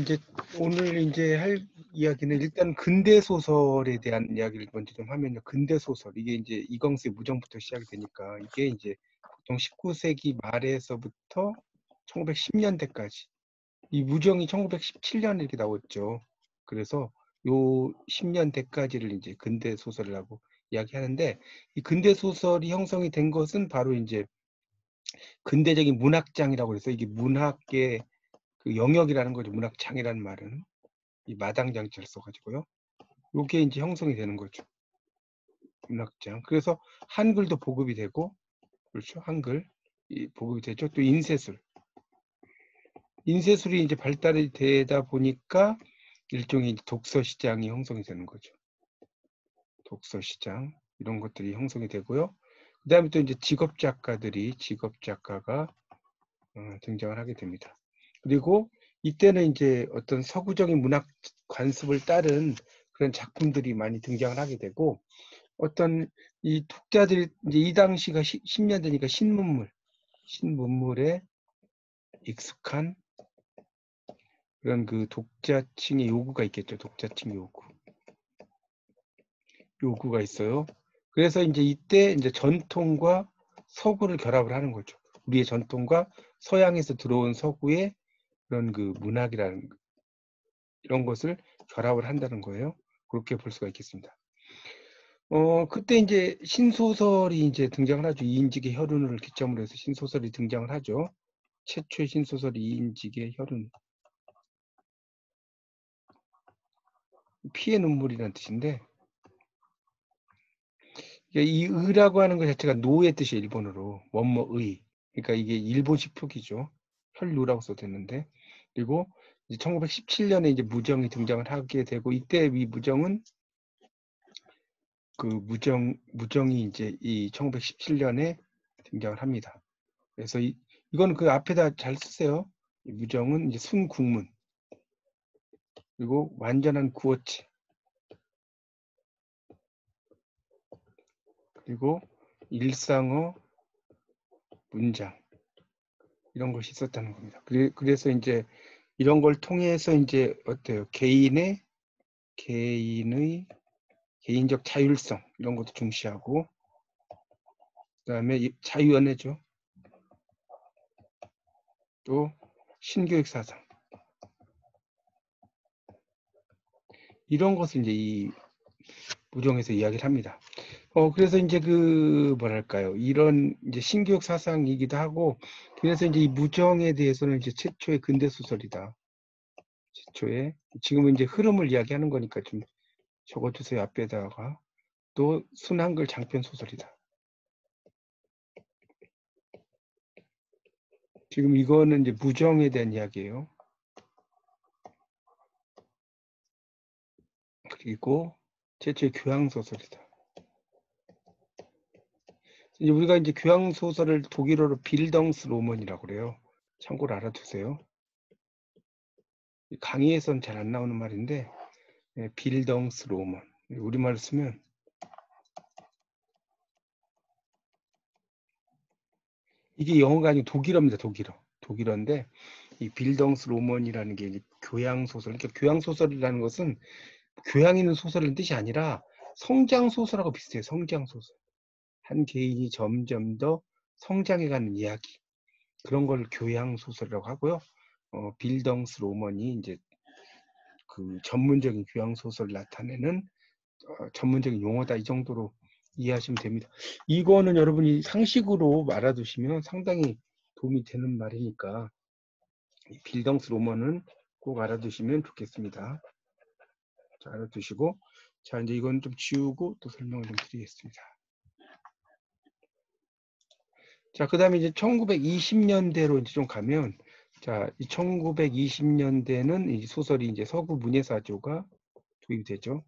이제 오늘 이제 할 이야기는 일단 근대 소설에 대한 이야기를 먼저 좀 하면요. 근대 소설 이게 이제 이광수의 무정부터 시작이 되니까 이게 이제 보통 19세기 말에서부터 1910년대까지 이 무정이 1917년에 이렇게 나왔죠. 그래서 요 10년대까지를 이제 근대 소설이라고 이야기하는데 이 근대 소설이 형성이 된 것은 바로 이제 근대적인 문학장이라고 해서 이게 문학의 그 영역이라는 거죠. 문학장이라는 말은. 이 마당 장치를 써가지고요. 요게 이제 형성이 되는 거죠. 문학장. 그래서 한글도 보급이 되고, 그렇죠. 한글 보급이 되죠. 또 인쇄술. 인쇄술이 이제 발달이 되다 보니까 일종의 독서 시장이 형성이 되는 거죠. 독서 시장 이런 것들이 형성이 되고요. 그다음에 또 이제 직업 작가가 등장을 하게 됩니다. 그리고 이때는 이제 어떤 서구적인 문학 관습을 따른 그런 작품들이 많이 등장을 하게 되고 어떤 이 독자들이 이제 이 당시가 10년대니까 신문물에 익숙한 그런 그 독자층의 요구가 있겠죠. 독자층 요구가 있어요. 그래서 이제 이때 이제 전통과 서구를 결합을 하는 거죠. 우리의 전통과 서양에서 들어온 서구의 그런 그 문학이라는 이런 것을 결합을 한다는 거예요. 그렇게 볼 수가 있겠습니다. 그때 이제 신소설이 이제 등장을 하죠. 이인직의 혈운을 기점으로 해서 신소설이 등장을 하죠. 최초의 신소설이 이인직의 혈운. 피의 눈물이라는 뜻인데, 이 의라고 하는 것 자체가 노의 뜻이에요, 일본어로. 원모의. 그러니까 이게 일본식 표기죠. 혈루라고 써졌는데. 그리고 1917년에 이제 무정이 등장을 하게 되고, 이때 이 무정은 그 무정이 이제 이 1917년에 등장을 합니다. 그래서 이건 그 앞에다 잘 쓰세요. 이 무정은 이제 순국문 그리고 완전한 구어체 그리고 일상어 문장 이런 것이 있었다는 겁니다. 그래서 이제 이런 걸 통해서 이제 어때요? 개인의 개인적 자율성 이런 것도 중시하고 그다음에 자유연애죠. 또 신교육 사상 이런 것을 이제 이 무정에서 이야기를 합니다. 그래서 이제 그 뭐랄까요 이런 이제 신교육 사상이기도 하고 그래서 이제 이 무정에 대해서는 이제 최초의 근대 소설이다. 최초의 지금은 이제 흐름을 이야기하는 거니까 좀 적어주세요 앞에다가 또 순한글 장편 소설이다. 지금 이거는 이제 무정에 대한 이야기예요. 그리고 최초의 교양 소설이다. 이제 우리가 이제 교양 소설을 독일어로 빌덩스 로먼이라고 그래요. 참고로 알아두세요. 강의에서는 잘 안 나오는 말인데 빌덩스 로먼 우리말로 쓰면 이게 영어가 아니고 독일어입니다. 독일어인데 이 빌덩스 로먼이라는 게 이제 교양 소설. 그러니까 교양 소설이라는 것은 교양 있는 소설이라는 뜻이 아니라 성장 소설하고 비슷해요. 성장 소설. 한 개인이 점점 더 성장해가는 이야기. 그런 걸 교양 소설이라고 하고요. 빌덩스 로먼이 이제 그 전문적인 교양 소설을 나타내는 전문적인 용어다 이 정도로 이해하시면 됩니다. 이거는 여러분이 상식으로 알아두시면 상당히 도움이 되는 말이니까 빌덩스 로먼은 꼭 알아두시면 좋겠습니다. 자, 알아두시고 자 이제 이건 좀 지우고 또 설명을 좀 드리겠습니다. 자, 그 다음에 이제 1920년대로 이제 좀 가면 자, 이 1920년대는 이 소설이 이제 서구 문예사조가 도입이 되죠.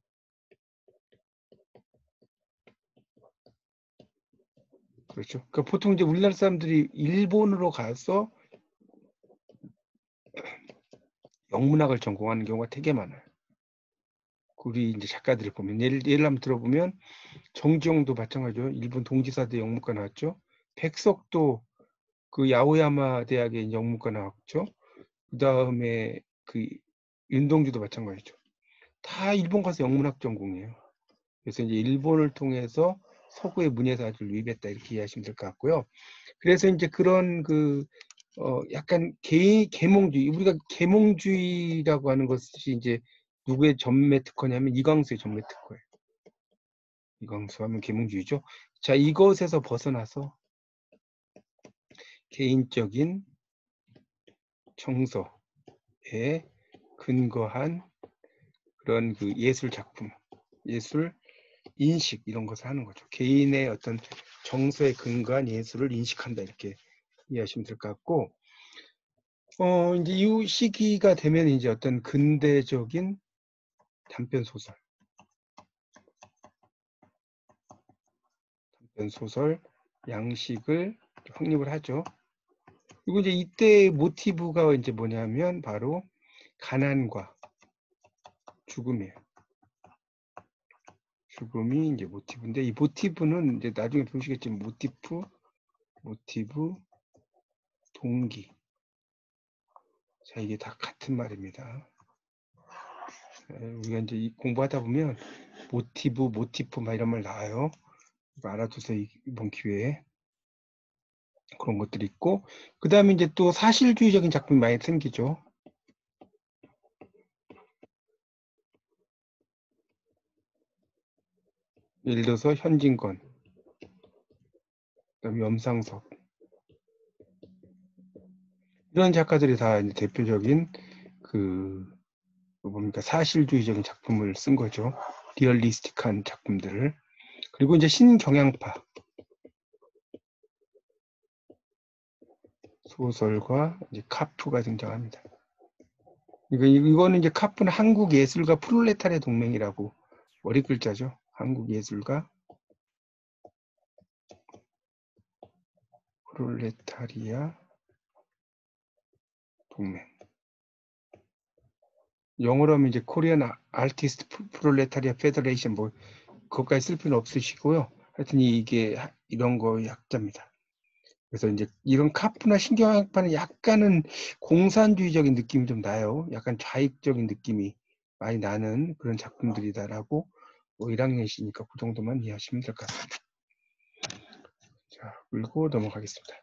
그렇죠. 그러니까 보통 이제 우리나라 사람들이 일본으로 가서 영문학을 전공하는 경우가 되게 많아요. 우리 이제 작가들을 보면 예를 한번 들어보면 정지용도 마찬가지죠. 일본 동지사대 영문과 나왔죠. 백석도 그 야오야마 대학의 영문과 나왔죠. 그 다음에 그 윤동주도 마찬가지죠. 다 일본 가서 영문학 전공이에요. 그래서 이제 일본을 통해서 서구의 문예사를 유입했다 이렇게 이해하시면 될 것 같고요. 그래서 이제 그런 약간 계몽주의, 우리가 계몽주의라고 하는 것이 이제 누구의 전매 특허냐면 이광수의 전매 특허예요. 이광수 하면 계몽주의죠. 자, 이것에서 벗어나서 개인적인 정서에 근거한 그런 그 예술 작품, 예술 인식 이런 것을 하는 거죠. 개인의 어떤 정서에 근거한 예술을 인식한다 이렇게 이해하시면 될 것 같고, 이제 이 시기가 되면 이제 어떤 근대적인 단편 소설 양식을 확립을 하죠. 그리고 이제 이때 모티브가 이제 뭐냐면 바로 가난과 죽음이에요. 죽음이 이제 모티브인데 이 모티브는 이제 나중에 보시겠지만 모티브, 동기. 자, 이게 다 같은 말입니다. 우리가 이제 공부하다 보면 모티프 막 이런 말 나와요. 알아두세요. 이번 기회에. 그런 것들이 있고, 그 다음에 이제 또 사실주의적인 작품이 많이 생기죠. 예를 들어서 현진건, 그다음에 염상석 이런 작가들이 다 이제 대표적인 뭡니까 사실주의적인 작품을 쓴 거죠. 리얼리스틱한 작품들을. 그리고 이제 신경향파 소설과 이제 카프가 등장합니다. 이거는 이제 카프는 한국 예술가 프롤레타리아 동맹이라고 머리 글자죠. 한국 예술가 프롤레타리아 동맹. 영어로 하면 이제 코리안 아티스트 프롤레타리아 페더레이션 뭐 그것까지 쓸 필요는 없으시고요. 하여튼 이게 이런 거 약자입니다. 그래서 이제 이런 카프나 신경학파는 약간은 공산주의적인 느낌이 좀 나요. 약간 좌익적인 느낌이 많이 나는 그런 작품들이다라고 1학년이시니까 그 정도만 이해하시면 될 것 같습니다. 자, 그리고 넘어가겠습니다.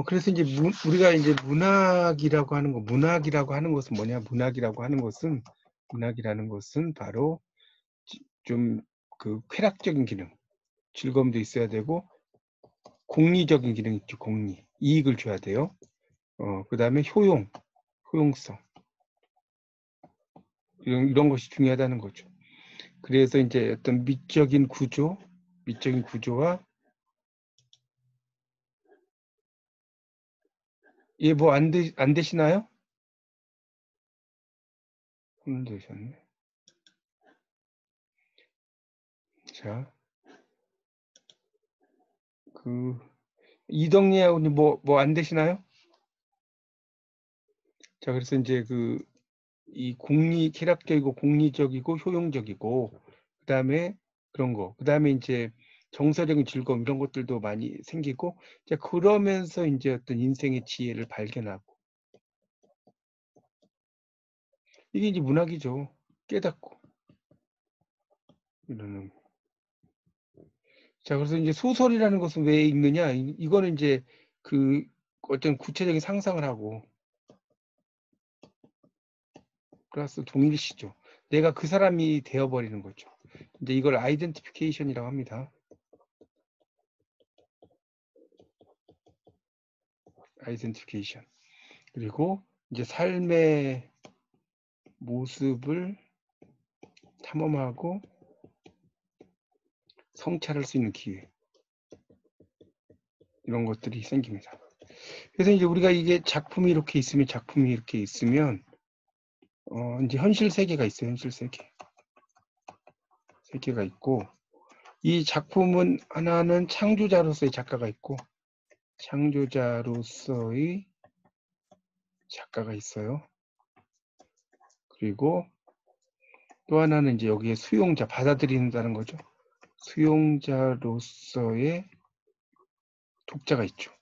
그래서 이제 우리가 이제 문학이라고 하는 것은 뭐냐? 문학이라는 것은 바로 좀 그 쾌락적인 기능, 즐거움도 있어야 되고 공리적인 기능이 있죠. 공리, 이익을 줘야 돼요. 그 다음에 효용성 이런 것이 중요하다는 거죠. 그래서 이제 어떤 미적인 구조와 뭐 안 되시나요? 되셨네. 자, 이덕리하고는 뭐 안 되시나요? 자, 그래서 이제 이 쾌락적이고 공리적이고 효용적이고 그다음에 그런 거. 그다음에 이제 정서적인 즐거움 이런 것들도 많이 생기고 자, 그러면서 이제 어떤 인생의 지혜를 발견하고 이게 이제 문학이죠. 깨닫고 이러는. 자, 그래서 이제 소설이라는 것은 왜 읽느냐? 이거는 이제 어떤 구체적인 상상을 하고 플러스 동일시죠. 내가 그 사람이 되어버리는 거죠. 이제 이걸 아이덴티피케이션이라고 합니다. 아이덴티피케이션. 그리고 이제 삶의 모습을 탐험하고 성찰할 수 있는 기회. 이런 것들이 생깁니다. 그래서 이제 우리가 이게 작품이 이렇게 있으면 이제 현실 세계가 있어요. 현실 세계가 있고 이 작품은 하나는 창조자로서의 작가가 있고 창조자로서의 작가가 있어요. 그리고 또 하나는 이제 여기에 수용자, 받아들인다는 거죠. 수용자로서의 독자가 있죠.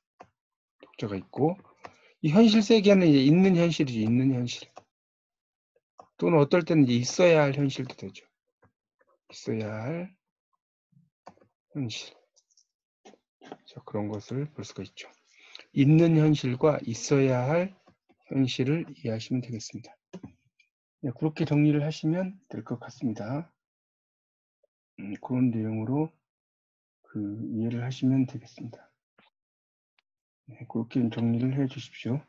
독자가 있고 이 현실 세계는 이제 있는 현실이죠. 있는 현실. 또는 어떨 때는 이제 있어야 할 현실도 되죠. 있어야 할 현실. 자, 그런 것을 볼 수가 있죠. 있는 현실과 있어야 할 현실을 이해하시면 되겠습니다. 네, 그렇게 정리를 하시면 될 것 같습니다. 그런 내용으로 이해를 하시면 되겠습니다. 네, 그렇게 정리를 해 주십시오.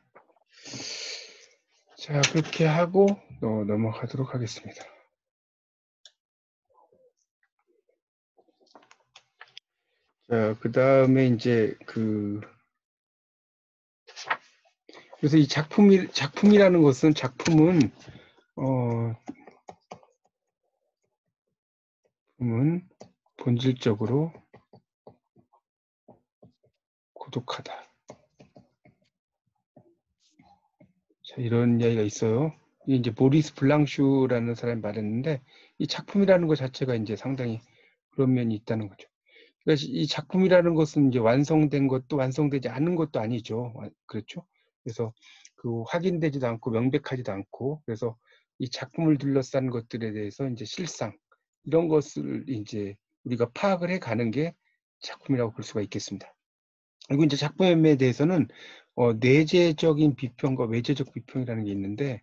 자, 그렇게 하고 넘어가도록 하겠습니다. 자, 그 다음에 이제 그래서 이 작품이라는 것은 작품은 본질적으로 고독하다. 자, 이런 이야기가 있어요. 이게 이제 모리스 블랑슈라는 사람이 말했는데 이 작품이라는 것 자체가 이제 상당히 그런 면이 있다는 거죠. 그래서 이 작품이라는 것은 이제 완성된 것도 완성되지 않은 것도 아니죠. 그렇죠? 그래서 확인되지도 않고 명백하지도 않고 그래서 이 작품을 둘러싼 것들에 대해서 이제 실상 이런 것을 이제 우리가 파악을 해 가는 게 작품이라고 볼 수가 있겠습니다. 그리고 이제 작품에 대해서는 내재적인 비평과 외재적 비평이라는 게 있는데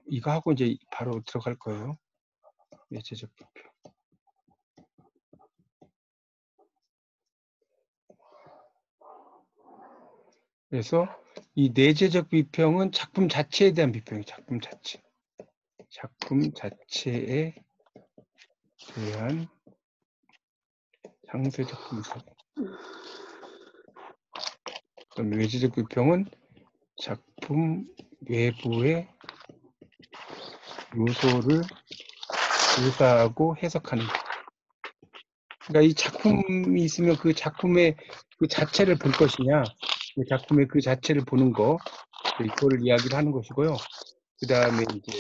이거 하고 이제 바로 들어갈 거예요. 내재적 비평. 그래서 이 내재적 비평은 작품 자체에 대한 비평이에요. 작품 자체. 작품 자체에 대한 상세적 분석. 그다음 외재적 비평은 작품 외부의 요소를 묘사하고 해석하는 것. 그러니까 이 작품이 있으면 그 작품의 그 자체를 볼 것이냐, 그 작품의 그 자체를 보는 거, 이거를 이야기를 하는 것이고요. 그 다음에 이제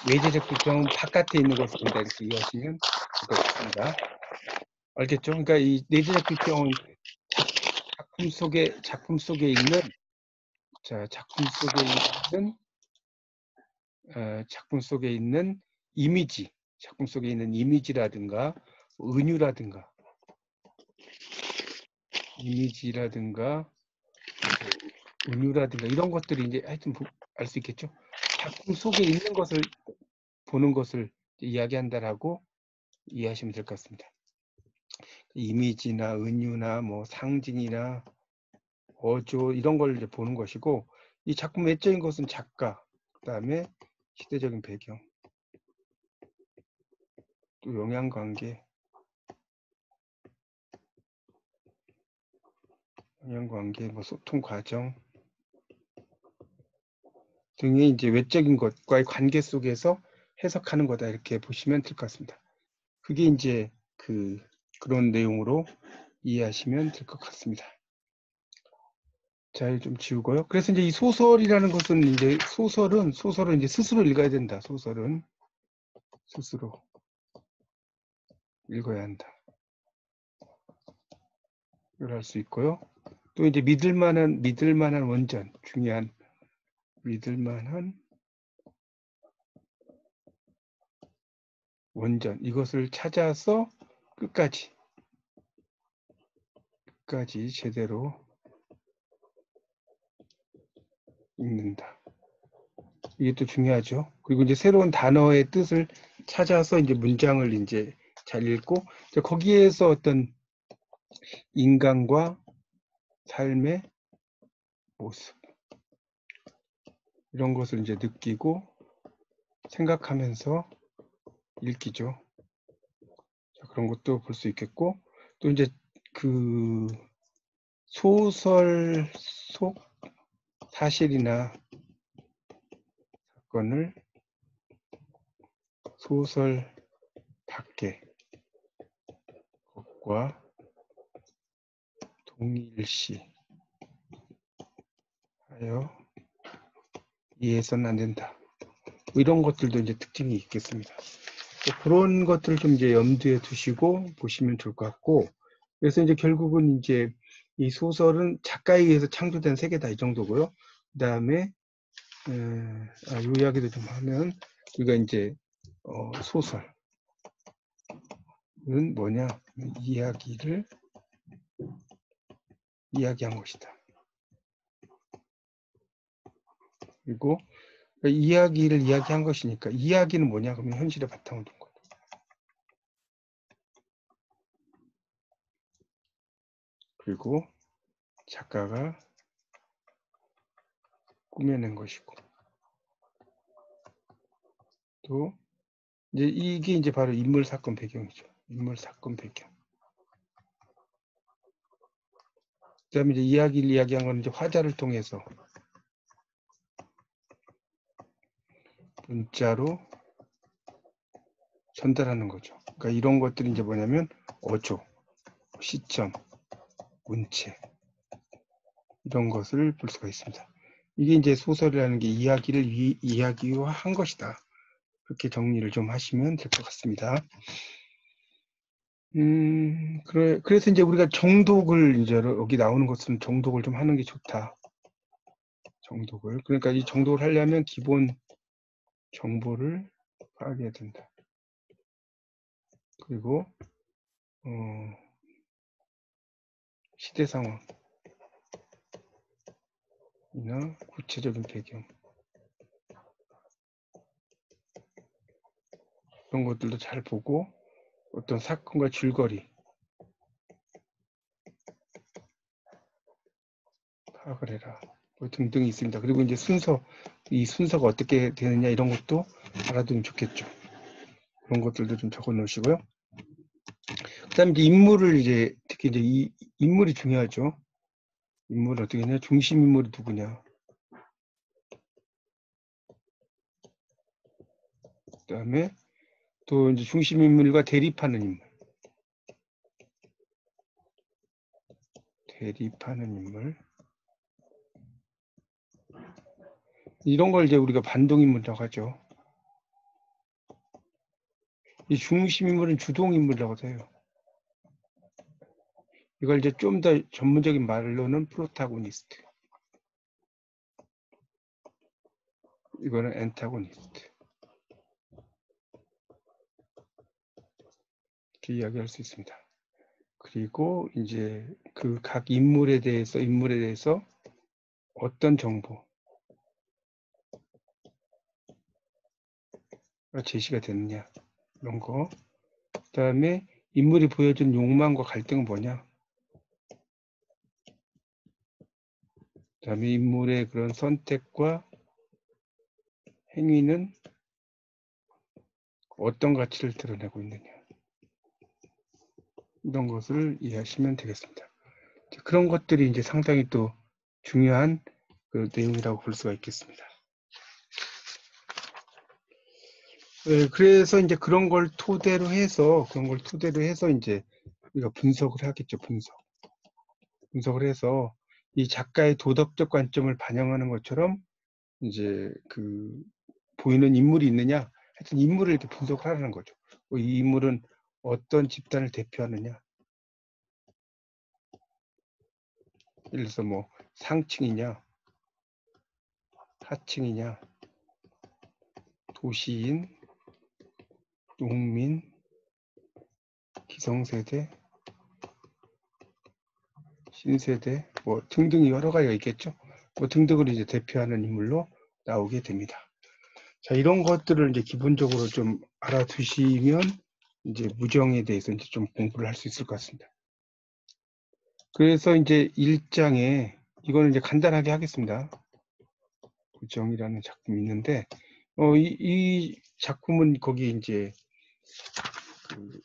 외재적 비평은 바깥에 있는 것을 본다 이렇게 이해하시면 될 것 같습니다. 알겠죠? 그러니까 이 내재적 비평은 작품 속에 있는 작품 속에 있는 이미지, 작품 속에 있는 이미지라든가 은유라든가 은유라든가 이런 것들이 이제 하여튼 알 수 있겠죠. 작품 속에 있는 것을 보는 것을 이야기한다라고 이해하시면 될 것 같습니다. 이미지나 은유나 뭐 상징이나 어조 이런 걸 이제 보는 것이고 이 작품 외적인 것은 작가, 그다음에 시대적인 배경, 또 영향관계, 뭐 소통 과정 등의 이제 외적인 것과의 관계 속에서 해석하는 거다 이렇게 보시면 될 것 같습니다. 그게 이제 그런 내용으로 이해하시면 될 것 같습니다. 자, 이거 좀 지우고요. 그래서 이제 이 소설이라는 것은 이제 소설은 이제 스스로 읽어야 된다. 소설은 스스로 읽어야 한다. 이걸 할 수 있고요. 또 이제 믿을 만한 원전, 중요한 믿을 만한 원전 이것을 찾아서 끝까지 제대로 읽는다. 이게 또 중요하죠. 그리고 이제 새로운 단어의 뜻을 찾아서 이제 문장을 이제 잘 읽고 거기에서 어떤 인간과 삶의 모습 이런 것을 이제 느끼고 생각하면서 읽기죠. 자, 그런 것도 볼 수 있겠고 또 이제 소설 속 사실이나 사건을 소설답게 것과 동일시 하여 이해해서는 안 된다. 이런 것들도 이제 특징이 있겠습니다. 그런 것들을 좀 이제 염두에 두시고 보시면 좋을 것 같고, 그래서 이제 결국은 이제 이 소설은 작가에 의해서 창조된 세계다 이 정도고요. 그 다음에 요 이야기도 좀 하면 우리가 이제 소설은 뭐냐? 이야기를 이야기한 것이다. 그리고 이야기를 이야기한 것이니까 이야기는 뭐냐? 그러면 현실에 바탕을 둔 거다. 그리고 작가가 꾸며낸 것이고 또 이제 이게 이제 바로 인물 사건 배경이죠. 인물 사건 배경. 그다음에 이제 이야기를 이야기한 건 이제 화자를 통해서 문자로 전달하는 거죠. 그러니까 이런 것들이 이제 뭐냐면 어조, 시점, 문체 이런 것을 볼 수가 있습니다. 이게 이제 소설이라는 게 이야기를 이야기화한 것이다. 그렇게 정리를 좀 하시면 될 것 같습니다. 그래서 이제 우리가 정독을 이제 여기 나오는 것은 정독을 좀 하는 게 좋다. 정독을. 그러니까 이 정독을 하려면 기본 정보를 파악해야 된다. 그리고 시대 상황이나 구체적인 배경 이런 것들도 잘 보고 어떤 사건과 줄거리 파악을 해라. 뭐 등등이 있습니다. 그리고 이제 이 순서가 어떻게 되느냐 이런 것도 알아두면 좋겠죠. 그런 것들도 좀 적어 놓으시고요. 그다음에 이제 인물을 이제 특히 이제 이 인물이 중요하죠. 인물을 어떻게 하냐? 중심 인물이 누구냐? 그다음에 또 이제 중심 인물과 대립하는 인물. 대립하는 인물. 이런 걸 이제 우리가 반동인물이라고 하죠. 이 중심 인물은 주동 인물이라고 해요. 이걸 이제 좀 더 전문적인 말로는 프로타고니스트. 이거는 엔타고니스트. 이렇게 이야기할 수 있습니다. 그리고 이제 그 각 인물에 대해서 어떤 정보가 제시가 됐느냐 이런 거. 그다음에 인물이 보여준 욕망과 갈등은 뭐냐. 그다음에 인물의 그런 선택과 행위는 어떤 가치를 드러내고 있느냐. 이런 것을 이해하시면 되겠습니다. 그런 것들이 이제 상당히 또 중요한 그 내용이라고 볼 수가 있겠습니다. 그래서 이제 그런 걸 토대로 해서 이제 우리가 분석을 하겠죠. 분석을 해서 이 작가의 도덕적 관점을 반영하는 것처럼 이제 그 보이는 인물이 있느냐, 하여튼 인물을 이렇게 분석을 하라는 거죠. 이 인물은 어떤 집단을 대표하느냐. 예를 들어서 뭐 상층이냐, 하층이냐, 도시인, 농민, 기성세대, 신세대, 뭐 등등 여러 가지가 있겠죠. 뭐 등등을 이제 대표하는 인물로 나오게 됩니다. 자, 이런 것들을 이제 기본적으로 좀 알아두시면 이제 무정에 대해서 이제 좀 공부를 할 수 있을 것 같습니다. 그래서 이제 1장에 이거는 이제 간단하게 하겠습니다. 무정이라는 작품이 있는데 이 작품은 거기 이제 그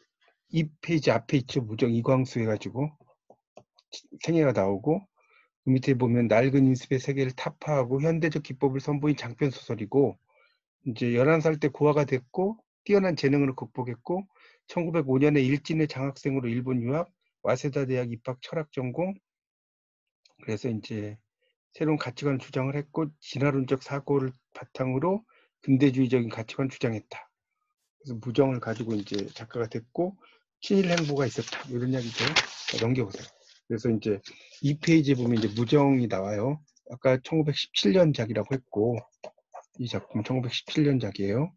2페이지 앞에 있죠. 무정 이광수 해가지고 생애가 나오고 그 밑에 보면 낡은 인습의 세계를 타파하고 현대적 기법을 선보인 장편 소설이고 이제 11살 때 고아가 됐고 뛰어난 재능으로 극복했고 1905년에 일진의 장학생으로 일본 유학, 와세다 대학 입학 철학 전공. 그래서 이제 새로운 가치관을 주장을 했고 진화론적 사고를 바탕으로 근대주의적인 가치관 주장했다. 그래서 무정을 가지고 이제 작가가 됐고 친일 행보가 있었다. 이런 이야기죠. 넘겨보세요. 그래서 이제 2페이지에 보면 이제 무정이 나와요. 아까 1917년작이라고 했고, 이 작품 1917년작이에요.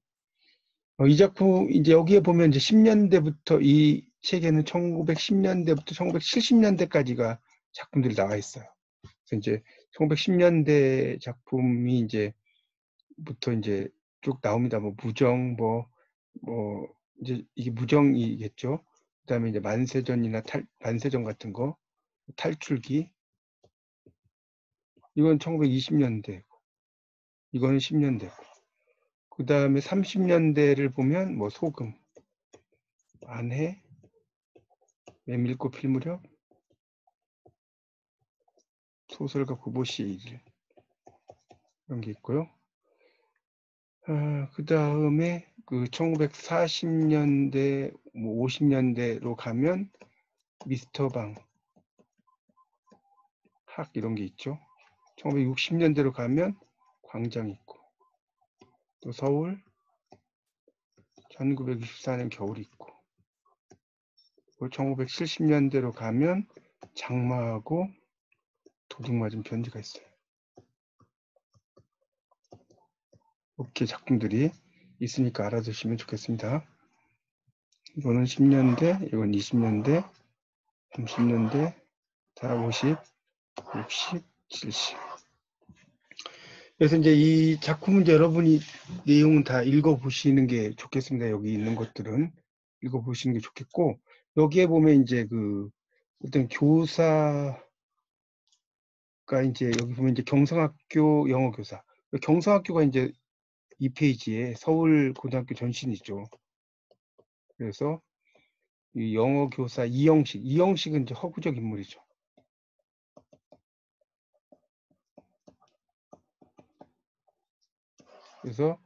이 작품, 이제 여기에 보면 이제 10년대부터, 이 책에는 1910년대부터 1970년대까지가 작품들이 나와 있어요. 그래서 이제 1910년대 작품이 부터 이제 쭉 나옵니다. 뭐 무정, 이제 이게 무정이겠죠. 그 다음에 이제 만세전이나 만세전 같은 거, 탈출기. 이건 1920년대, 이거는 10년대. 그 다음에 30년대를 보면 뭐 소금, 안해, 메밀꽃 필 무렵, 소설가 구보시의 일, 이런 게 있고요. 그 다음에 그 1940년대, 뭐 50년대로 가면 미스터 방, 학 이런 게 있죠. 1960년대로 가면 광장 있고, 또 서울, 1924년 겨울이 있고, 1970년대로 가면 장마하고 도둑 맞은 편지가 있어요. 이렇게 작품들이 있으니까 알아두시면 좋겠습니다. 이거는 10년대, 이건 20년대, 30년대, 다 50, 60, 70. 그래서 이제 이 작품은 이제 여러분이 내용은 다 읽어보시는 게 좋겠습니다. 여기 있는 것들은 읽어보시는 게 좋겠고, 여기에 보면 이제 그 어떤 교사가 이제 여기 보면 이제 경성학교 영어교사. 경성학교가 이제 2페이지에 서울 고등학교 전신이죠. 그래서 이 영어교사 이영식은 이제 허구적 인물이죠. 그래서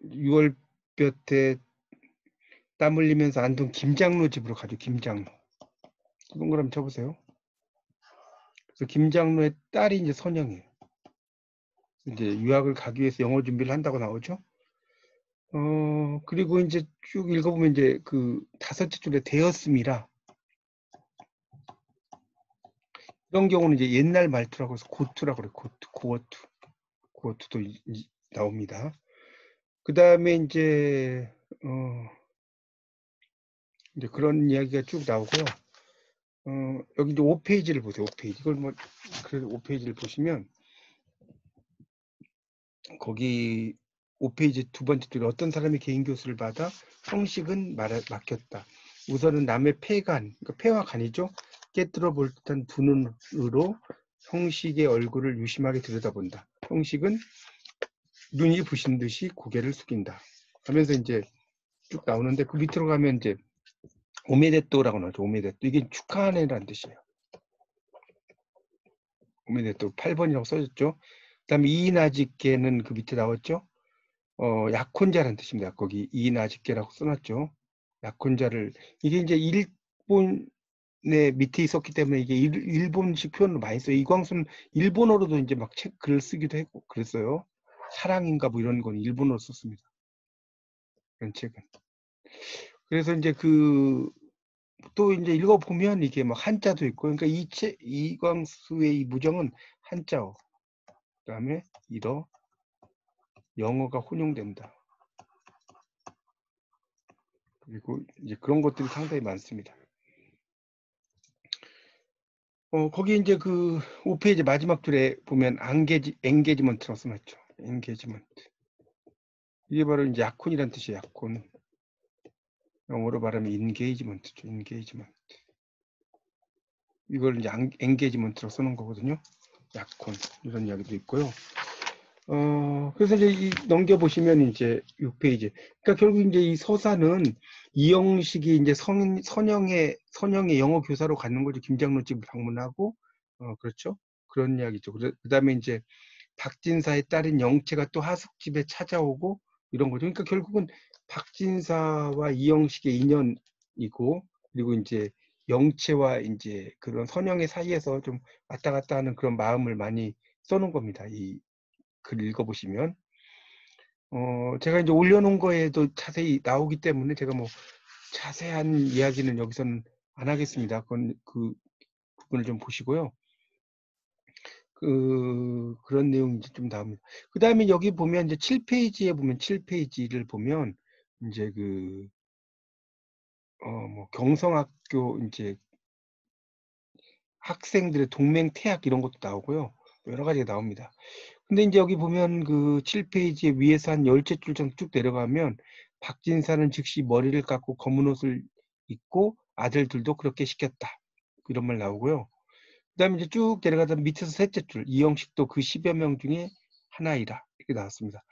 6월볕에 땀 흘리면서 안동 김장로 집으로 가죠. 김장로. 동그라미 쳐보세요. 그래서 김장로의 딸이 이제 선영이에요. 이제 유학을 가기 위해서 영어 준비를 한다고 나오죠. 그리고 이제 쭉 읽어보면 이제 그 5째 줄에 되었음이라, 이런 경우는 이제 옛날 말투라고 해서 고투라고 그래요. 고어투도 나옵니다. 그 다음에 이제 그런 이야기가 쭉 나오고요. 여기 이제 5페이지를 보세요. 5페이지. 이걸 뭐 그래서 5페이지를 보시면 거기 5페이지 두 번째 줄에 어떤 사람이 개인 교수를 받아 형식은 맡겼다. 우선은 남의 폐간, 그러니까 폐와 간이죠. 깨뜨려 볼 듯한 두 눈으로 형식의 얼굴을 유심하게 들여다본다. 형식은 눈이 부신 듯이 고개를 숙인다. 하면서 이제 쭉 나오는데 그 밑으로 가면 이제 오메데또라고 나오죠. 오메데또. 이게 축하하네라는 뜻이에요. 오메데또 8번이라고 써졌죠. 그 다음에 이나즈케는 그 밑에 나왔죠. 약혼자라는 뜻입니다. 거기 이나즈케라고 써놨죠. 약혼자를, 이게 이제 일본의 밑에 있었기 때문에 이게 일본식 표현을 많이 써요. 이광수는 일본어로도 이제 막 글을 쓰기도 했고 그랬어요. 사랑인가 뭐 이런 건 일본어로 썼습니다. 이런 책은. 그래서 이제 또 이제 읽어보면 이게 막 한자도 있고, 그러니까 이광수의 이 무정은 한자어, 그 다음에 일어, 영어가 혼용된다. 그리고 이제 그런 것들이 상당히 많습니다. 거기 이제 그 5페이지 마지막 줄에 보면 엔게지먼트라고 써놨죠. 엔게지먼트. 이게 바로 이제 약혼이란 뜻이에요. 약혼. 영어로 말하면 인게이지먼트죠. 인게이지먼트. 이걸 이제 엔게이지먼트로 쓰는 거거든요. 약혼 이런 이야기도 있고요. 그래서 이제 넘겨보시면 이제 6페이지. 그러니까 결국 이제 이 서사는 이영식이 이제 선영의 영어 교사로 갖는 거죠. 김장로 집을 방문하고, 그렇죠. 그런 이야기죠. 그 다음에 이제 박진사의 딸인 영채가 또 하숙집에 찾아오고 이런 거죠. 그러니까 결국은 박진사와 이영식의 인연이고, 그리고 이제 영채와 이제 그런 선영의 사이에서 좀 왔다 갔다 하는 그런 마음을 많이 써놓은 겁니다. 이 글 읽어보시면. 제가 이제 올려놓은 거에도 자세히 나오기 때문에 제가 뭐 자세한 이야기는 여기서는 안 하겠습니다. 그건 부분을 좀 보시고요. 그런 내용이 이제 좀 나옵니다. 그 다음에 여기 보면 이제 7페이지에 보면 7페이지를 보면 이제 뭐 경성학교 이제 학생들의 동맹 태학 이런 것도 나오고요. 여러 가지가 나옵니다. 근데 이제 여기 보면 그 7페이지에 위에서 한 10줄 정도 쭉 내려가면 박진사는 즉시 머리를 깎고 검은 옷을 입고 아들들도 그렇게 시켰다. 이런 말 나오고요. 그 다음에 이제 쭉 내려가다 밑에서 셋째 줄 이영식도 그 10여 명 중에 하나이라 이렇게 나왔습니다.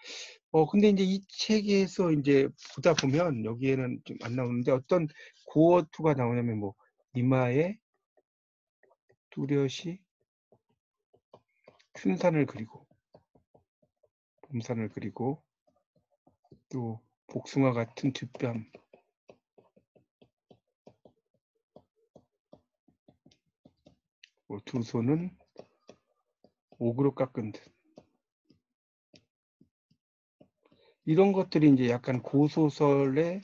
근데 이제 이 책에서 이제 보다 보면 여기에는 좀 안 나오는데 어떤 고어투가 나오냐면 뭐 이마에 뚜렷이 춘산을 그리고 봄산을 그리고 또 복숭아 같은 뒷뺨 두 손은 옥으로 깎은 듯 이런 것들이 이제 약간 고소설의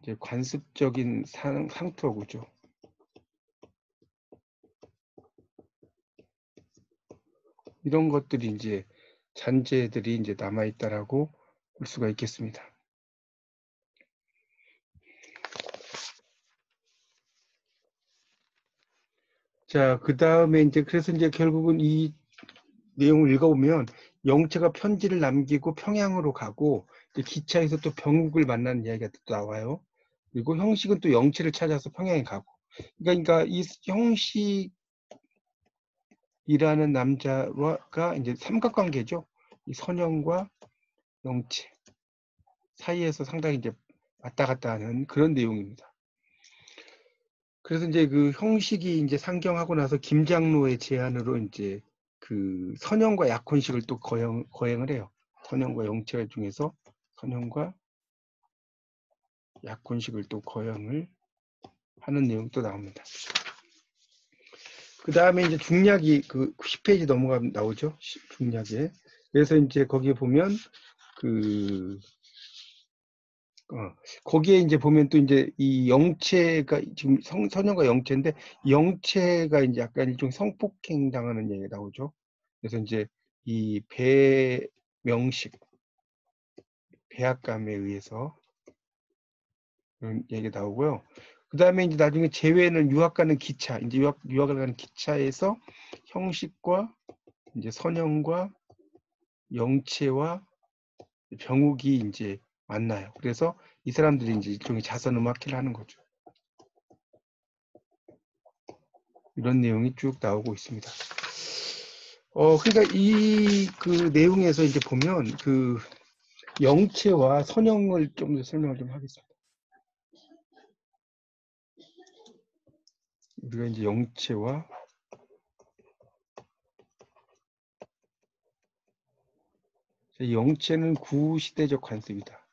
이제 관습적인 상투어구죠. 이런 것들이 이제 잔재들이 이제 남아있다라고 볼 수가 있겠습니다. 자, 그 다음에 이제 그래서 이제 결국은 이 내용을 읽어보면 영채가 편지를 남기고 평양으로 가고 기차에서 또 병욱을 만나는 이야기가 또 나와요. 그리고 형식은 또 영채를 찾아서 평양에 가고. 그러니까 이 형식이라는 남자가 이제 삼각관계죠. 이 선영과 영채 사이에서 상당히 이제 왔다 갔다 하는 그런 내용입니다. 그래서 이제 그 형식이 이제 상경하고 나서 김장로의 제안으로 이제 그 선영과 약혼식을 또 거행을 해요. 선영과 영채 중에서 선영과 약혼식을 또 거행을 하는 내용이 또 나옵니다. 그 다음에 이제 중략이 그 10페이지 넘어가면 나오죠. 중략에. 그래서 이제 거기에 보면 그 거기에 이제 보면 또 이제 이 영채가 지금 선영과 영채인데 영채가 이제 약간 일종 성폭행 당하는 얘기가 나오죠. 그래서 이제 이 배명식 배악감에 의해서 그런 얘기가 나오고요. 그 다음에 이제 나중에 재회는 유학 가는 기차, 이제 유학을 가는 기차에서 형식과 이제 선영과 영채와 병욱이 이제 만나요. 그래서 이 사람들이 이제 일종의 자선 음악회를 하는 거죠. 이런 내용이 쭉 나오고 있습니다. 그러니까 이 그 내용에서 이제 보면 그 영채와 선영을 좀 더 설명을 좀 하겠습니다. 우리가 이제 영채와 영채는 구시대적 관습이다.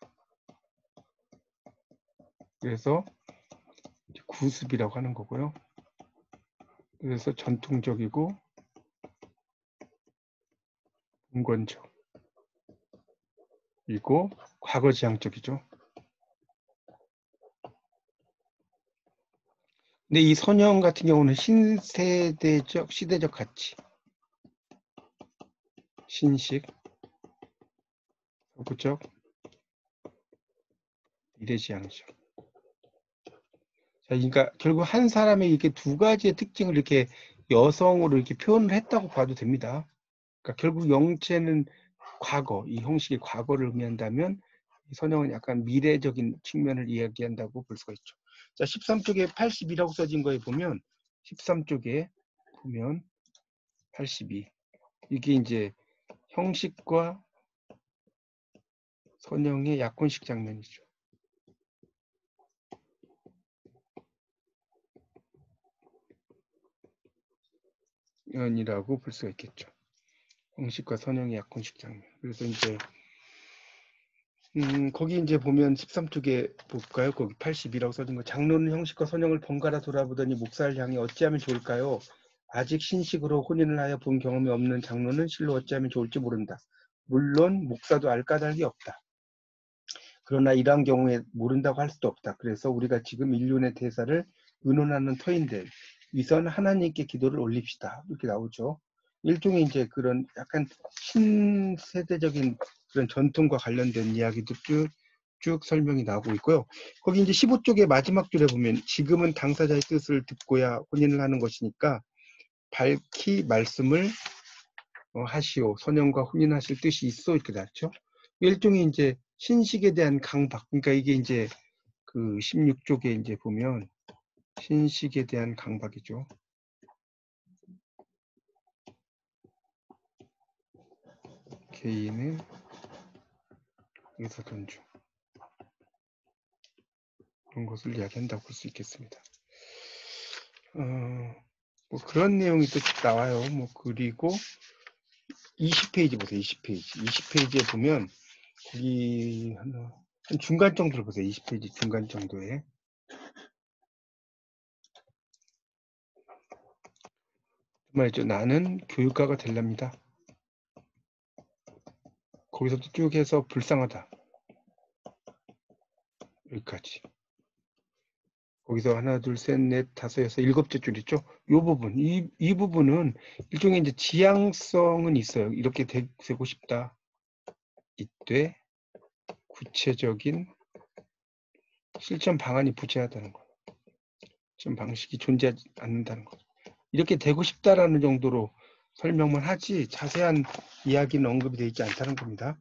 그래서 구습이라고 하는 거고요. 그래서 전통적이고 봉건적 이고 과거지향적이죠. 근데 이 선영 같은 경우는 신세대적 시대적 가치 신식 서구적 미래지향적. 자, 그러니까 결국 한 사람의 이렇게 두 가지의 특징을 이렇게 여성으로 이렇게 표현을 했다고 봐도 됩니다. 그러니까 결국 영체는 과거, 이 형식의 과거를 의미한다면 선영은 약간 미래적인 측면을 이야기한다고 볼 수가 있죠. 자, 13쪽에 82라고 써진 거에 보면 13쪽에 보면 82 이게 이제 형식과 선영의 약혼식 장면이죠. 연이라고 볼 수가 있겠죠. 형식과 선영의 약혼식 장면. 그래서 이제 거기 이제 보면 13쪽에 볼까요? 거기 82라고 써진 거. 장로는 형식과 선영을 번갈아 돌아보더니 목사를 향해 어찌하면 좋을까요? 아직 신식으로 혼인을 하여 본 경험이 없는 장로는 실로 어찌하면 좋을지 모른다. 물론 목사도 알 까닭이 없다. 그러나 이러한 경우에 모른다고 할 수도 없다. 그래서 우리가 지금 인륜의 대사를 의논하는 터인데 위선 하나님께 기도를 올립시다. 이렇게 나오죠. 일종의 이제 그런 약간 신세대적인 그런 전통과 관련된 이야기도 쭉 설명이 나오고 있고요. 거기 이제 15쪽의 마지막 줄에 보면 지금은 당사자의 뜻을 듣고야 혼인을 하는 것이니까 밝히 말씀을 하시오. 선영과 혼인하실 뜻이 있어. 이렇게 나왔죠. 일종의 이제 신식에 대한 강박. 그러니까 이게 이제 그 16쪽에 이제 보면 신식에 대한 강박이죠. 개인의 의사 존중. 그런 것을 이야기한다고 볼 수 있겠습니다. 뭐 그런 내용이 또 나와요. 뭐 그리고 20페이지 보세요. 20페이지. 20페이지에 보면 거기 한 중간 정도를 보세요. 20페이지 중간 정도에. 말이죠. 나는 교육가가 될랍니다. 거기서도 쭉 해서 불쌍하다. 여기까지. 거기서 하나, 둘, 셋, 넷, 다섯, 여섯, 일곱째 줄 있죠? 이 부분, 이 부분은 일종의 이제 지향성은 있어요. 이렇게 되고 싶다. 이때 구체적인 실천 방안이 부재하다는 거. 실천 방식이 존재하지 않는다는 거. 이렇게 되고 싶다라는 정도로 설명만 하지 자세한 이야기는 언급이 되어 있지 않다는 겁니다.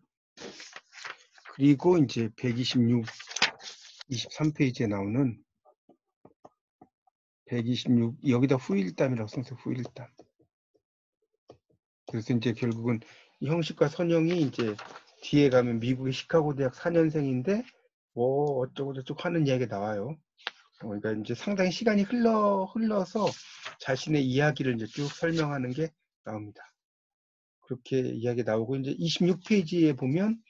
그리고 이제 126, 23페이지에 나오는 126, 여기다 후일담이라고 써서 후일담. 그래서 이제 결국은 형식과 선영이 이제 뒤에 가면 미국의 시카고 대학 4년생인데 뭐 어쩌고 저쩌고 하는 이야기가 나와요. 그러니까 이제 상당히 시간이 흘러서 자신의 이야기를 이제 쭉 설명하는 게 나옵니다. 그렇게 이야기 나오고 이제 26페이지에 보면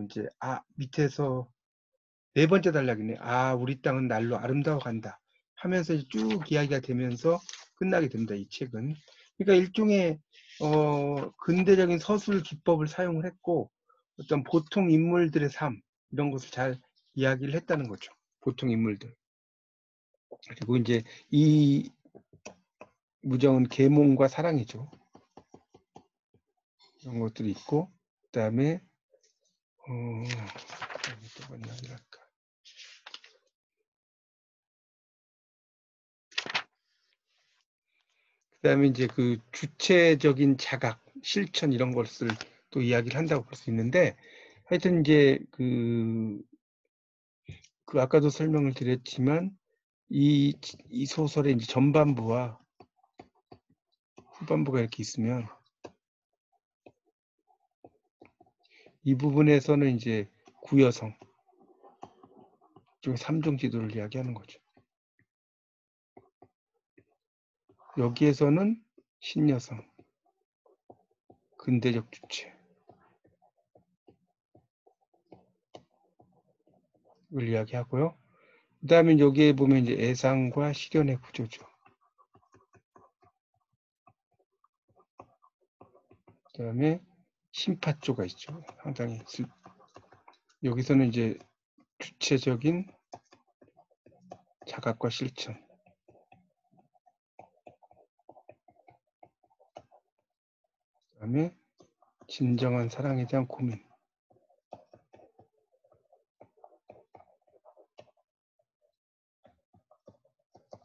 이제 밑에서 네 번째 단락이네. 우리 땅은 날로 아름다워 간다 하면서 쭉 이야기가 되면서 끝나게 됩니다. 이 책은. 그러니까 일종의 근대적인 서술 기법을 사용을 했고 어떤 보통 인물들의 삶 이런 것을 잘 이야기를 했다는 거죠. 보통 인물들. 그리고 이제 이 무정은 계몽과 사랑이죠. 이런 것들이 있고 그 다음에 또 뭔 이야기를 할까? 그 다음에 이제 그 주체적인 자각, 실천 이런 것을 또 이야기를 한다고 볼 수 있는데 하여튼 이제 그 아까도 설명을 드렸지만 이 소설의 이제 전반부와 후반부가 이렇게 있으면 이 부분에서는 이제 구여성, 좀 3종 지도를 이야기하는 거죠. 여기에서는 신여성, 근대적 주체 을 이야기하고요. 그 다음에 여기에 보면 이제 애상과 실현의 구조죠. 그 다음에 심파조가 있죠. 상당히 여기서는 이제 주체적인 자각과 실천. 그 다음에 진정한 사랑에 대한 고민.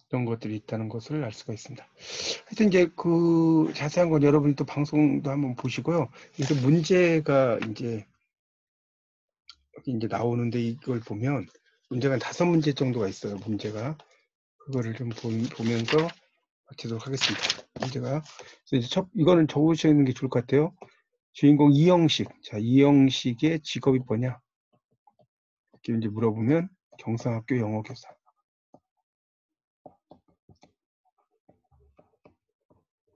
이런 것들이 있다는 것을 알 수가 있습니다. 하여튼 이제 그 자세한 건 여러분이 또 방송도 한번 보시고요. 이제 문제가 이제 여기 이제 나오는데 이걸 보면 문제가 5문제 정도가 있어요. 문제가 그거를 좀 보면서 마치도록 하겠습니다. 문제가 이제 이거는 적으시는 게 좋을 것 같아요. 주인공 이영식. 자, 이영식의 직업이 뭐냐? 이렇게 이제 물어보면 경상학교 영어교사.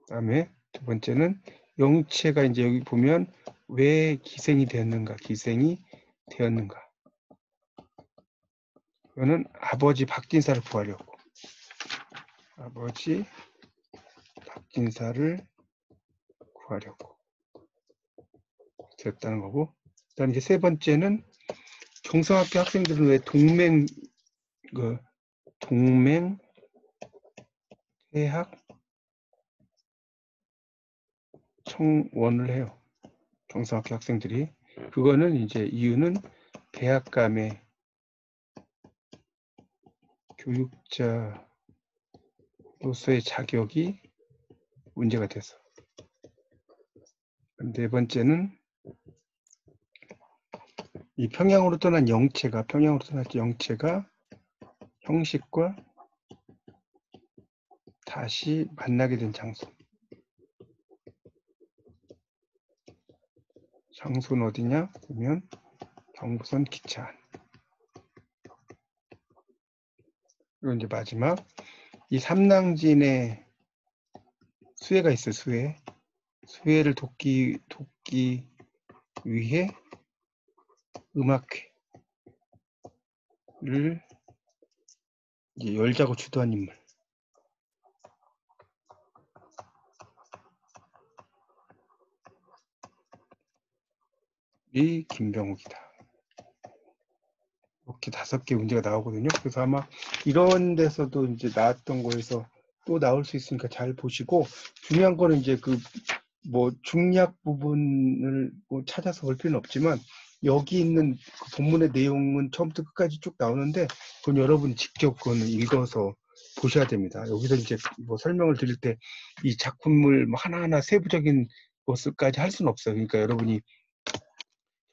그다음에 두 번째는 영채가 이제 여기 보면 왜 기생이 되었는가? 기생이 되었는가? 그거는 아버지 박진사를 구하려고. 아버지 박진사를 구하려고 됐다는 거고. 그다음에 이제 세 번째는 경상학교 학생들은 왜 동맹 해학 청원을 해요. 경상학교 학생들이. 그거는 이제 이유는 대학 간의 교육자로서의 자격이 문제가 돼서. 네 번째는 이 평양으로 떠난 영체가 형식과 다시 만나게 된 장소. 장소는 어디냐? 그러면 경부선 기차. 그리고 이제 마지막 이 삼낭진에 수혜가 있어요. 수혜를 돕기 위해 음악회를 이제 열자고 주도한 인물이 김병욱이다. 이렇게 5개 문제가 나오거든요. 그래서 아마 이런 데서도 이제 나왔던 거에서 또 나올 수 있으니까 잘 보시고, 중요한 거는 이제 그 뭐 중략 부분을 뭐 찾아서 볼 필요는 없지만 여기 있는 그 본문의 내용은 처음부터 끝까지 쭉 나오는데 그건 여러분 직접 그거는 읽어서 보셔야 됩니다. 여기서 이제 뭐 설명을 드릴 때 이 작품을 뭐 하나하나 세부적인 것을까지 할 수는 없어요. 그러니까 여러분이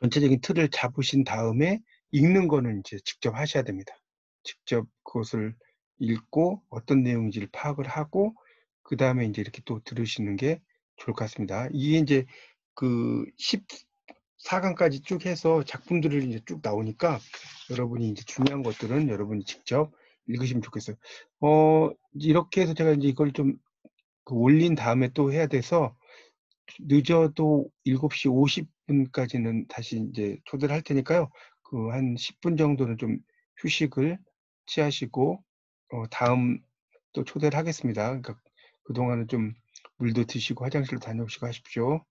전체적인 틀을 잡으신 다음에 읽는 거는 이제 직접 하셔야 됩니다. 직접 그것을 읽고 어떤 내용인지를 파악을 하고 그 다음에 이제 이렇게 또 들으시는 게 좋을 것 같습니다. 이게 이제 그 14강까지 쭉 해서 작품들을 이제 쭉 나오니까 여러분이 이제 중요한 것들은 여러분이 직접 읽으시면 좋겠어요. 이렇게 해서 제가 이제 이걸 좀 올린 다음에 또 해야 돼서 늦어도 7시 50분까지는 다시 이제 초대를 할 테니까요. 그 한 10분 정도는 좀 휴식을 취하시고 다음 또 초대를 하겠습니다. 그러니까 그동안은 좀 물도 드시고 화장실도 다녀오시고 하십시오.